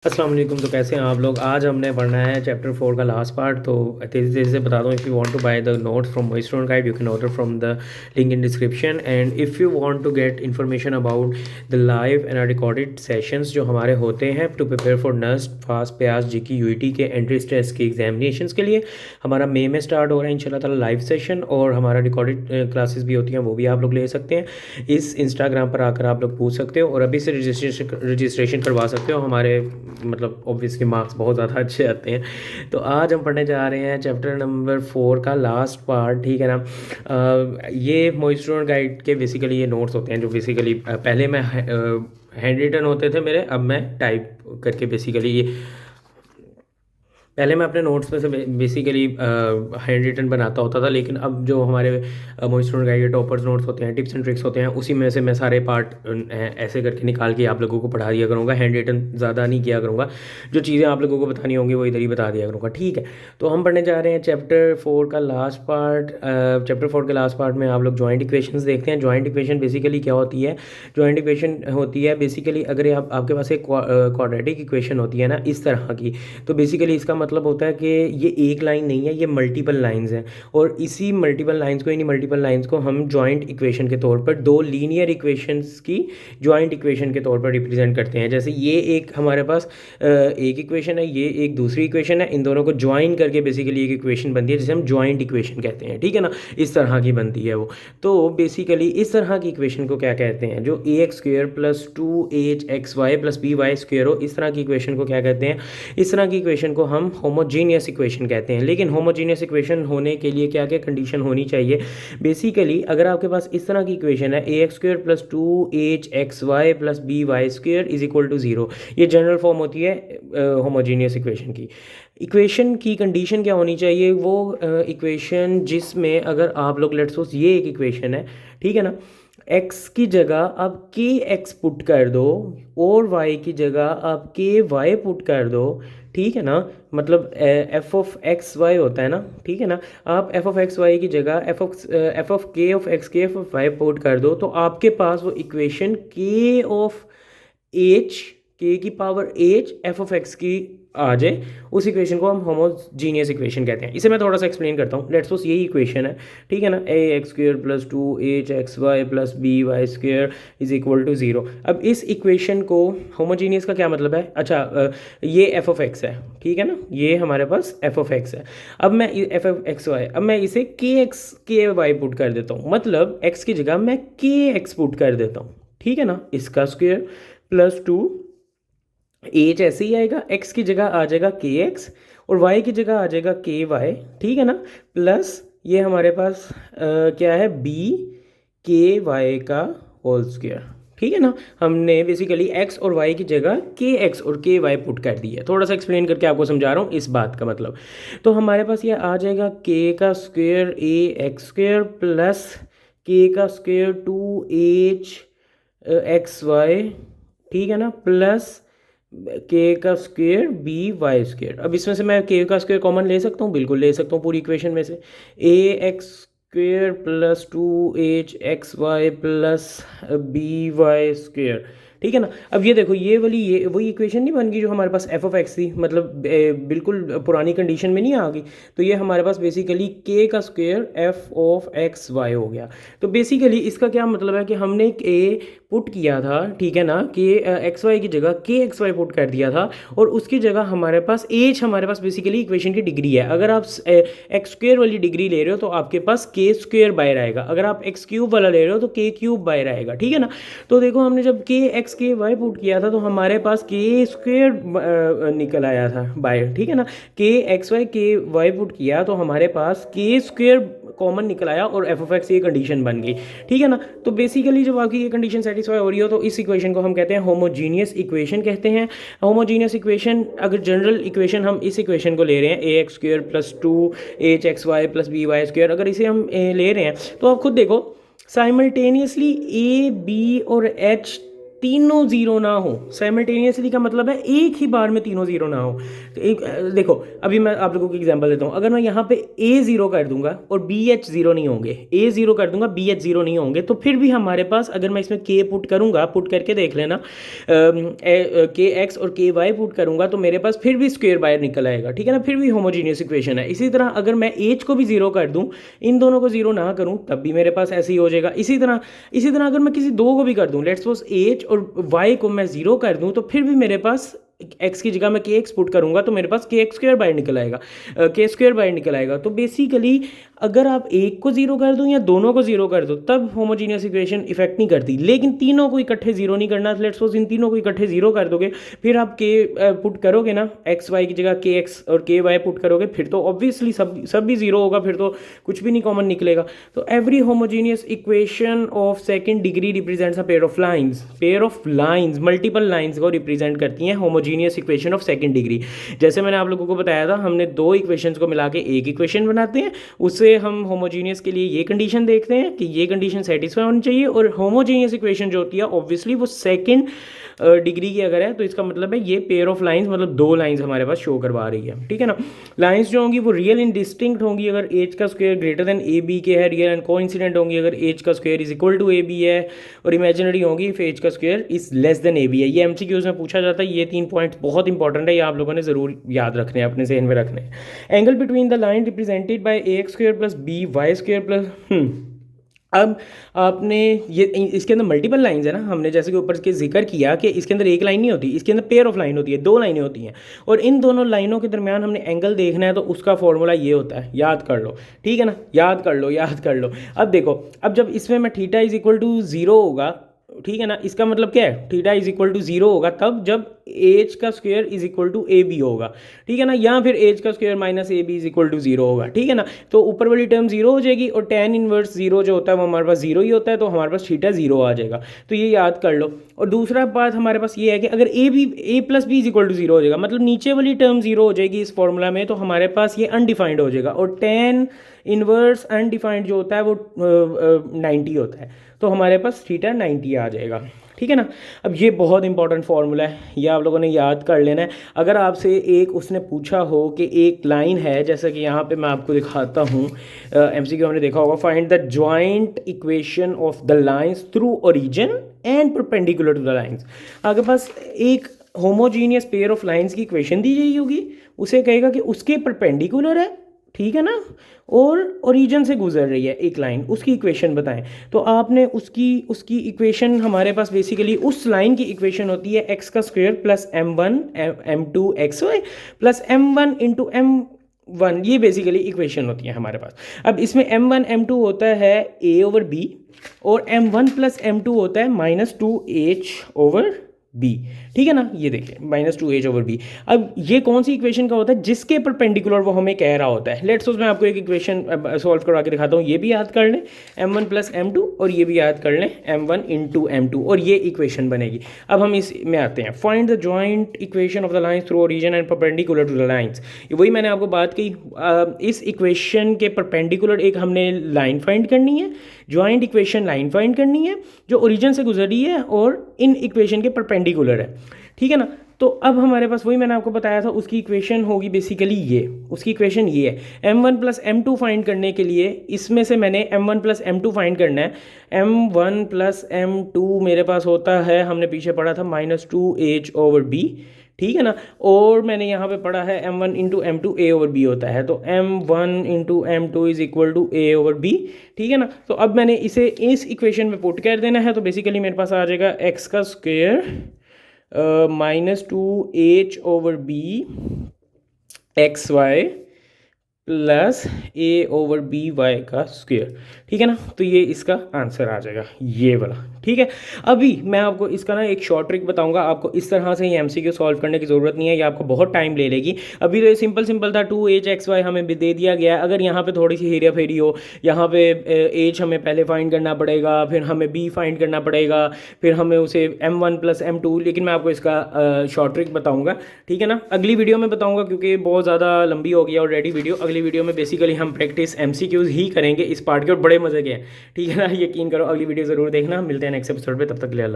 अस्सलाम वालेकुम। तो कैसे हैं आप लोग। आज हमने पढ़ना है चैप्टर 4 का लास्ट पार्ट। तो तेज़ी तेज़ी से बता दूं, if you want to buy the notes from my student guide you can order from the link in description. And if you want to get information about the live and recorded sessions जो हमारे होते हैं to prepare for NUST FAST PIEAS GK UET के entrance test के examinations के लिए, हमारा मई में स्टार्ट हो रहा है इंशाल्लाह ताला लाइव सेशन। और हमारा रिकॉर्डेड क्लासेस भी होती हैं, वो भी आप लोग ले सकते हैं। इस इंस्टाग्राम पर आकर आप लोग पूछ सकते हो और अभी से रजिस्ट्रेशन करवा सकते हो। हमारे मतलब ऑब्वियसली मार्क्स बहुत ज़्यादा अच्छे आते हैं। तो आज हम पढ़ने जा रहे हैं चैप्टर नंबर 4 का लास्ट पार्ट, ठीक है ना। ये मोई स्टूडेंट गाइड के बेसिकली ये नोट्स होते हैं जो बेसिकली पहले मैं हैंड रिटन होते थे मेरे, अब मैं टाइप करके बेसिकली ये पहले मैं अपने नोट्स में से बेसिकली हैंड रिटन बनाता होता था, लेकिन अब जो हमारे मोई स्टूडेंट गाइड के टॉपर्स नोट्स होते हैं, टिप्स एंड ट्रिक्स होते हैं, उसी में से मैं सारे पार्ट ऐसे करके निकाल के आप लोगों को पढ़ा दिया करूँगा। हैंड रिटन ज़्यादा नहीं किया करूँगा, जो चीज़ें आप लोगों को बतानी होंगी वो इधर ही बता दिया करूँगा, ठीक है। तो हम पढ़ने जा रहे हैं चैप्टर 4 का लास्ट पार्ट। चैप्टर 4 के लास्ट पार्ट में आप लोग जॉइंट इक्वेशंस देखते हैं। जॉइंट इक्वेशन बेसिकली क्या होती है। जॉइंट इक्वेशन होती है बेसिकली अगर आपके पास एक क्वाड्रेटिक इक्वेशन होती है ना इस तरह की, तो बेसिकली इसका मतलब होता है कि ये एक लाइन नहीं है, ये मल्टीपल लाइंस हैं। और इसी मल्टीपल लाइंस को, इन्हीं मल्टीपल लाइंस को हम जॉइंट इक्वेशन के तौर पर, दो लीनियर इक्वेशंस की जॉइंट इक्वेशन के तौर पर रिप्रेजेंट करते हैं। जैसे ये एक हमारे पास एक इक्वेशन है, ये एक दूसरी इक्वेशन है, इन दोनों को ज्वाइन करके बेसिकली एक इक्वेशन बनती है जिसे हम जॉइंट इक्वेशन कहते हैं, ठीक है ना। इस तरह की बनती है वो। तो बेसिकली इस तरह की इक्वेशन को क्या कहते हैं, जो a x square plus 2hxy plus by square हो, इस तरह की इक्वेशन को क्या कहते हैं। इस तरह की इक्वेशन को हम होमोजीनियस इक्वेशन कहते हैं। लेकिन होमोजीनियस इक्वेशन होने के लिए क्या क्या कंडीशन होनी चाहिए। बेसिकली अगर आपके पास इस तरह की इक्वेशन है a x square plus 2hxy plus by square is equal to 0, ये जनरल फॉर्म होती है होमोजीनियस इक्वेशन की। इक्वेशन की कंडीशन क्या होनी चाहिए, वो इक्वेशन जिसमें अगर आप लोग लेट्स सपोज ये एक इक्वेशन है, ठीक है ना, x की जगह आप के एक्स पुट कर दो और y की जगह आप के वाई पुट कर दो, ठीक है ना। मतलब एफ ऑफ एक्स वाई होता है ना, ठीक है ना। आप एफ ऑफ एक्स वाई की जगह एफ ऑफ के ऑफ एक्स के ऑफ वाई पुट कर दो, तो आपके पास वो इक्वेशन के ऑफ एच, के की power H F of x की आ जाए। उस इक्वेशन को हम होमोजीनियस इक्वेशन कहते हैं। इसे मैं थोड़ा सा एक्सप्लेन करता हूँ। लेट्स सपोज यही इक्वेशन है, ठीक है ना, a x square plus 2hxy plus by square is equal to 0। अब इस इक्वेशन को होमोजीनियस का क्या मतलब है। अच्छा, ये एफ ऑफ एक्स है, ठीक है ना, ये हमारे पास एफ ऑफ एक्स है। अब मैं एफ ऑफ एक्स वाई, अब मैं इसे के एक्स के वाई पुट कर देता हूँ, मतलब एक्स की जगह मैं के एक्स पुट कर देता हूँ, ठीक है ना। इसका स्क्वेयर प्लस 2 एच ऐसे ही आएगा, एक्स की जगह आ जाएगा के एक्स और वाई की जगह आ जाएगा के वाई, ठीक है ना। प्लस ये हमारे पास क्या है, बी के वाई का होल स्क्वायर, ठीक है ना। हमने बेसिकली एक्स और वाई की जगह के एक्स और के वाई पुट कर दिया है। थोड़ा सा एक्सप्लेन करके आपको समझा रहा हूँ इस बात का मतलब। तो हमारे पास ये आ जाएगा के का स्क्वायर ए एक्स स्क्वायर प्लस के का स्क्वायर 2hxy, ठीक है ना, प्लस के का स्क्वेयर बी वाई स्क्वेयर। अब इसमें से मैं के का स्क्वेयर कॉमन ले सकता हूँ, बिल्कुल ले सकता हूँ पूरी इक्वेशन में से। A x square plus 2hxy plus B y square, ठीक है ना। अब ये देखो, ये वही इक्वेशन नहीं बन गई जो हमारे पास एफ ऑफ एक्स थी, मतलब बिल्कुल पुरानी कंडीशन में नहीं आ गई। तो ये हमारे पास बेसिकली के का square F of X Y हो गया। तो बेसिकली इसका क्या मतलब है कि हमने एक ए पुट किया था, ठीक है ना, कि एक्स वाई की जगह के एक्स वाई पुट कर दिया था और उसकी जगह हमारे पास एच, हमारे पास बेसिकली इक्वेशन की डिग्री है। अगर आप एक्स स्क्वेयर वाली डिग्री ले रहे हो तो आपके पास के स्क्वेयर बाहर आएगा, अगर आप एक्स क्यूब वाला ले रहे हो तो के क्यूब बाहर आएगा, ठीक है ना। तो देखो हमने जब के एक्स के वाई पुट किया था तो हमारे पास के स्क्वेयर निकल आया था बाहर, ठीक है ना। के एक्स वाई के वाई पुट किया तो हमारे पास के स्क्वेयर कॉमन निकल आया और एफ ऑफ एक्स ये कंडीशन बन गई, ठीक है ना। तो बेसिकली जब आपकी ये कंडीशन सेटिस्फाई हो रही हो तो इस इक्वेशन को हम कहते हैं होमोजीनियस इक्वेशन कहते हैं। होमोजीनियस इक्वेशन, अगर जनरल इक्वेशन हम इस इक्वेशन को ले रहे हैं a x square plus 2hxy plus B y square, अगर इसे हम ले रहे हैं तो आप खुद देखो साइमल्टेनियसली ए बी और एच तीनों जीरो ना हो। साइमल्टेनियसली का मतलब है एक ही बार में तीनों जीरो ना हो। तो एक देखो, अभी मैं आप लोगों को एग्जांपल देता हूँ। अगर मैं यहाँ पे ए जीरो कर दूंगा और बी एच जीरो नहीं होंगे, ए जीरो कर दूंगा बी एच जीरो नहीं होंगे, तो फिर भी हमारे पास, अगर मैं इसमें के पुट करूंगा, पुट करके देख लेना, के एक्स और के वाई पुट करूंगा तो मेरे पास फिर भी स्क्वेयर बाय निकल आएगा, ठीक है ना, फिर भी होमोजीनियस इक्वेशन है। इसी तरह अगर मैं एच को भी जीरो कर दूं, इन दोनों को जीरो ना करूं, तब भी मेरे पास ऐसे ही हो जाएगा। इसी तरह अगर मैं किसी दो को भी कर दूं, लेट्स सपोज एच और वाई को मैं जीरो कर दूं, तो फिर भी मेरे पास एक्स की जगह मैं के एक्स पुट करूंगा तो मेरे पास के एक्स स्क्वेयर बाय निकल आएगा, के स्क्वेयर बाय निकल आएगा। तो बेसिकली अगर आप एक को जीरो कर दो या दोनों को जीरो कर दो, तब होमोजीनियस इक्वेशन इफेक्ट नहीं करती। लेकिन तीनों को इकट्ठे जीरो नहीं करना। लेट्स सपोज इन तीनों को इकट्ठे जीरो कर दोगे, फिर आप के पुट करोगे ना, एक्स वाई की जगह के एक्स और के वाई पुट करोगे, फिर तो ऑब्वियसली सब भी जीरो होगा, फिर तो कुछ भी नहीं कॉमन निकलेगा। तो every homogeneous equation of second degree represents a pair of lines. Pair of lines multiple lines को रिप्रेजेंट करती हैं homogeneous equation of second degree. जैसे मैंने आप लोगों को बताया था, हमने दो इक्वेशंस को मिला के एक इक्वेशन बनाते हैं। उससे हम होमोजीनियस के लिए ये कंडीशन देखते हैं कि ये कंडीशन सेटिस्फाई होनी चाहिए, और होमोजीनियस इक्वेशन जो होती है ऑब्वियसली वो सेकंड डिग्री की अगर है, तो इसका मतलब है ये पेयर ऑफ लाइंस, मतलब दो लाइंस हमारे पास शो करवा रही है, ठीक है ना। लाइंस जो होंगी वो रियल इन डिस्टिंक्ट होंगी अगर एच का square greater than A B के है, रियल एंड कोइंसिडेंट होंगी अगर एच का square is equal to A B है, और इमेजिनरी होंगी इफ एच का square is less than A B है। ये एमसीक्यूज में पूछा जाता है। ये 3 पॉइंट बहुत इंपॉर्टेंट है, ये आप लोगों ने जरूर याद रखने हैं, अपने जहन में रखने हैं। Angle between the line represented by A X square plus B Y square plus अब आपने ये इसके अंदर मल्टीपल लाइंस है ना, हमने जैसे कि ऊपर के जिक्र किया कि इसके अंदर एक लाइन नहीं होती, इसके अंदर पेयर ऑफ लाइन होती है, दो लाइनें होती हैं, और इन दोनों लाइनों के दरमियान हमने एंगल देखना है, तो उसका फॉर्मूला ये होता है, याद कर लो, ठीक है ना, याद कर लो। अब देखो, अब जब इसमें मैं theta is equal to zero होगा, ठीक है ना, इसका मतलब क्या है, theta is equal to zero होगा तब जब एच का square is equal to A B होगा, ठीक है ना, या फिर एच का square minus A B is equal to zero होगा, ठीक है ना। तो ऊपर वाली टर्म जीरो हो जाएगी, और टेन इनवर्स जीरो जो होता है वो हमारे पास जीरो ही होता है, तो हमारे पास थीटा जीरो आ जाएगा। तो ये याद कर लो। और दूसरा बात हमारे पास ये है कि अगर a plus b is equal to zero हो जाएगा, मतलब नीचे वाली टर्म जीरो हो जाएगी इस फॉर्मूला में, तो हमारे पास ये अनडिफाइंड हो जाएगा, और टेन इनवर्स अनडिफाइंड जो होता है वो 90 होता है, तो हमारे पास थीटा 90 आ जाएगा, ठीक है ना। अब ये बहुत इंपॉर्टेंट फार्मूला है, ये आप लोगों ने याद कर लेना है। अगर आपसे एक उसने पूछा हो कि एक लाइन है, जैसा कि यहाँ पे मैं आपको दिखाता हूँ, एमसीक्यू हमने देखा होगा, find the joint equation of the lines through origin and perpendicular to the lines. आपके पास एक होमोजीनियस पेयर ऑफ लाइंस की इक्वेशन दी गई होगी, उसे कहेगा कि उसके परपेंडिकुलर है, ठीक है ना, और ओरिजिन से गुजर रही है एक लाइन, उसकी इक्वेशन बताएं। तो आपने उसकी इक्वेशन हमारे पास बेसिकली उस लाइन की इक्वेशन होती है एक्स का square plus m1 m2 X Y plus m1 into m1, ये बेसिकली इक्वेशन होती है हमारे पास। अब इसमें m1 m2 होता है a ओवर b, और m1 प्लस m2 होता है -2h ओवर बी, ठीक है ना। ये देखिए -2h ओवर बी। अब ये कौन सी इक्वेशन का होता है, जिसके परपेंडिकुलर वो हमें कह रहा होता है। लेट्स सपोज मैं आपको एक इक्वेशन सॉल्व करवा के दिखाता हूँ, ये भी याद कर लें m1 प्लस m2, और ये भी याद कर लें m1 इंटू m2, और ये इक्वेशन बनेगी। अब हम इसमें आते हैं, find the joint equation of the lines through origin and perpendicular to the lines. वही मैंने आपको बात की, इस इक्वेशन के परपेंडिकुलर एक हमने लाइन फाइंड करनी है, जॉइंट इक्वेशन लाइन फाइंड करनी है जो ओरिजिन से गुजरी है और इन इक्वेशन के परपेंडिकुलर है, ठीक है ना। तो अब हमारे पास वही मैंने आपको बताया था, उसकी इक्वेशन होगी बेसिकली ये, उसकी इक्वेशन ये है। m1 प्लस m2 फाइंड करने के लिए इसमें से मैंने m1 प्लस m2 फाइंड करना है। m1 प्लस m2 मेरे पास होता है, हमने पीछे पढ़ा था -2h ओवर b, ठीक है ना, और मैंने यहाँ पे पढ़ा है m1 into m2 a over b होता है, तो m1 into m2 is equal to a over b, ठीक है ना। तो अब मैंने इसे इस इक्वेशन में पुट कर देना है, तो बेसिकली मेरे पास आ जाएगा x का square -2h over b X Y plus a over B Y का स्क्वेयर, ठीक है ना। तो ये इसका आंसर आ जाएगा, ये वाला, ठीक है। अभी मैं आपको इसका ना एक शॉर्ट ट्रिक बताऊंगा, आपको इस तरह से ये एमसीक्यू सॉल्व करने की ज़रूरत नहीं है, ये आपको बहुत टाइम ले लेगी। अभी तो ये सिंपल था, 2h एक्स वाई हमें भी दे दिया गया है। अगर यहाँ पे थोड़ी सी हेरा फेरी हो, यहाँ पे h हमें पहले फाइंड करना पड़ेगा, फिर हमें b फाइंड करना पड़ेगा, फिर हमें उसे m1 प्लस m2, लेकिन मैं आपको इसका शॉर्ट ट्रिक बताऊँगा, ठीक है ना, अगली वीडियो में बताऊँगा, क्योंकि बहुत ज़्यादा लंबी हो गई ऑलरेडी वीडियो। अगली वीडियो में बेसिकली हम प्रैक्टिस एमसीक्यूज ही करेंगे इस पार्ट के, और बड़े मजे के हैं, ठीक है ना, यकीन करो। अगली वीडियो ज़रूर देखना, मिलते हैं नेक्स्ट एपिसोड पे, तब तक के लिए अल्लाह।